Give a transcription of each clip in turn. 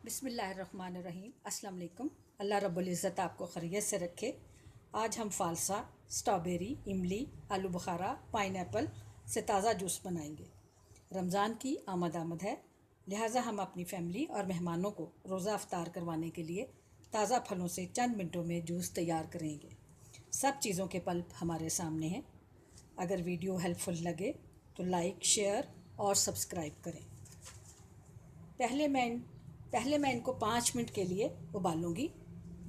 बिस्मिल्लाहिर्रहमानिर्रहीम। अस्सलाम वालेकुम। अल्लाह रब्बुल इज़्ज़त आपको खैरियत से रखे। आज हम फ़ालसा, स्ट्रॉबेरी, इमली, आलू बुखारा, पाइनएप्पल से ताज़ा जूस बनाएंगे। रमज़ान की आमद है, लिहाजा हम अपनी फैमिली और मेहमानों को रोज़ा अफ्तार करवाने के लिए ताज़ा फलों से चंद मिनटों में जूस तैयार करेंगे। सब चीज़ों के पल्प हमारे सामने हैं। अगर वीडियो हेल्पफुल लगे तो लाइक, शेयर और सब्सक्राइब करें। पहले मैं इनको 5 मिनट के लिए उबालूँगी।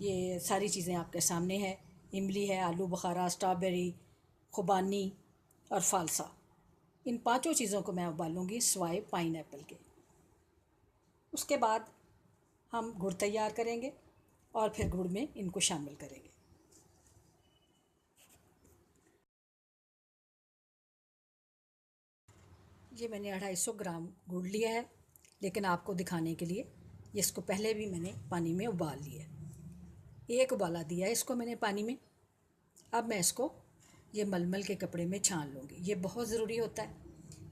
ये सारी चीज़ें आपके सामने हैं। इमली है, आलू बुखारा, स्ट्रॉबेरी, खुबानी और फ़ालसा। इन पांचों चीज़ों को मैं उबालूँगी सिवाय पाइनएप्पल के। उसके बाद हम गुड़ तैयार करेंगे और फिर गुड़ में इनको शामिल करेंगे। ये मैंने 250 ग्राम गुड़ लिया है, लेकिन आपको दिखाने के लिए इसको पहले भी मैंने पानी में उबाल लिया है। एक उबाला दिया है इसको मैंने पानी में। अब मैं इसको ये मलमल के कपड़े में छान लूँगी। ये बहुत ज़रूरी होता है,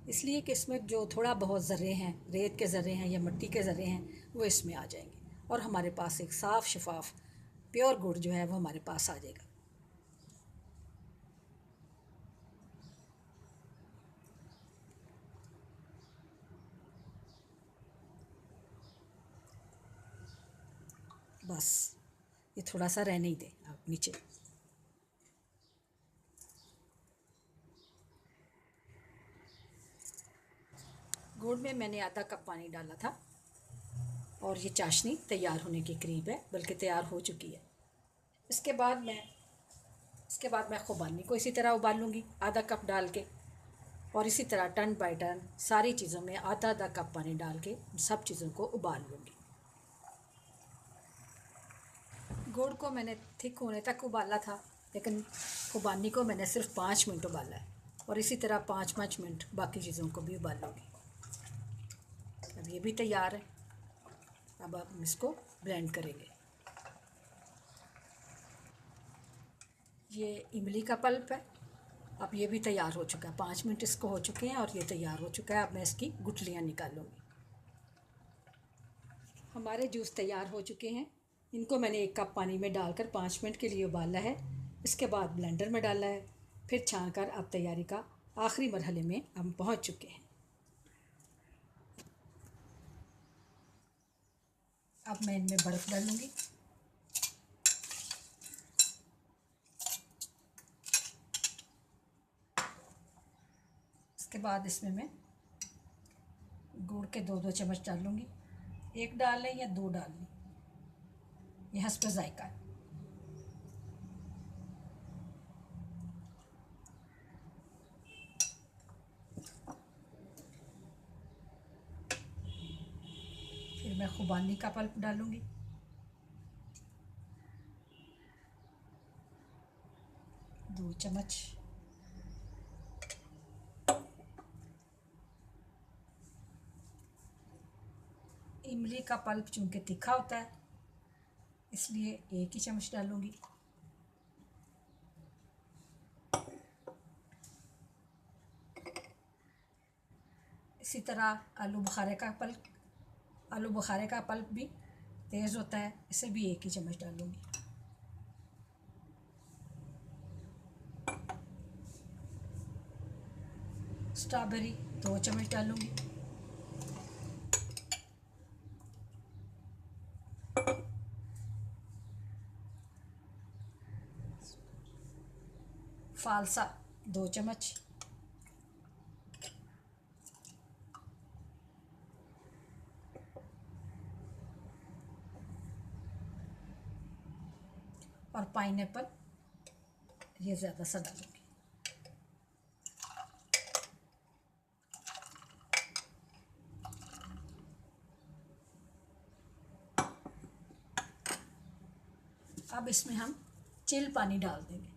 इसलिए कि इसमें जो थोड़ा बहुत ज़र्रे हैं, रेत के ज़र्रे हैं या मिट्टी के ज़र्रे हैं, वो इसमें आ जाएंगे और हमारे पास एक साफ़ शफाफ प्योर गुड़ जो है वो हमारे पास आ जाएगा। बस ये थोड़ा सा रहने ही दें आप नीचे। गुड़ में मैंने आधा कप पानी डाला था और ये चाशनी तैयार होने के करीब है, बल्कि तैयार हो चुकी है। इसके बाद मैं खुबानी को इसी तरह उबाल लूँगी आधा कप डाल के, और इसी तरह टर्न बाय टर्न सारी चीज़ों में आधा आधा कप पानी डाल के सब चीज़ों को उबाल लूँगी। गुड़ को मैंने थिक होने तक उबाला था, लेकिन खुबानी को मैंने सिर्फ 5 मिनट उबाला है, और इसी तरह 5-5 मिनट बाकी चीज़ों को भी उबाल लूँगी। अब ये भी तैयार है। अब हम इसको ब्लेंड करेंगे। ये इमली का पल्प है। अब ये भी तैयार हो चुका है। 5 मिनट इसको हो चुके हैं और ये तैयार हो चुका है। अब मैं इसकी गुठलियाँ निकालूँगी। हमारे जूस तैयार हो चुके हैं। इनको मैंने 1 कप पानी में डालकर 5 मिनट के लिए उबाला है। इसके बाद ब्लेंडर में डाला है, फिर छान कर अब तैयारी का आखिरी मरहले में हम पहुँच चुके हैं। अब मैं इनमें बर्फ़ डालूँगी। इसके बाद इसमें मैं गुड़ के 2-2 चम्मच डालूँगी। 1 डाल लें या 2 डाल लें, ये हस्ब ज़ायक़ा है। फिर मैं खुबानी का पल्प डालूँगी। दो चम्मच। इमली का पल्प चूँकि तीखा होता है, इसलिए 1 ही चम्मच डालूँगी। इसी तरह आलू बुखारे का पल्प भी तेज़ होता है, इसे भी 1 ही चम्मच डालूँगी। स्ट्रॉबेरी 2 चम्मच डालूँगी। फ़ालसा 2 चम्मच। और पाइनएप्पल ये ज़्यादा सा डालूँगी। अब इसमें हम चिल पानी डाल देंगे।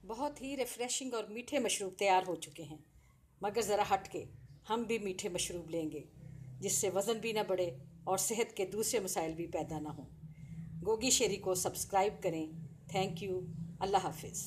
बहुत ही रिफ़्रेशिंग और मीठे मशरूब तैयार हो चुके हैं, मगर ज़रा हट के हम भी मीठे मशरूब लेंगे, जिससे वज़न भी ना बढ़े और सेहत के दूसरे मसाइल भी पैदा ना हों। गोगी शेरी को सब्सक्राइब करें। Thank you. अल्लाह हाफिज़।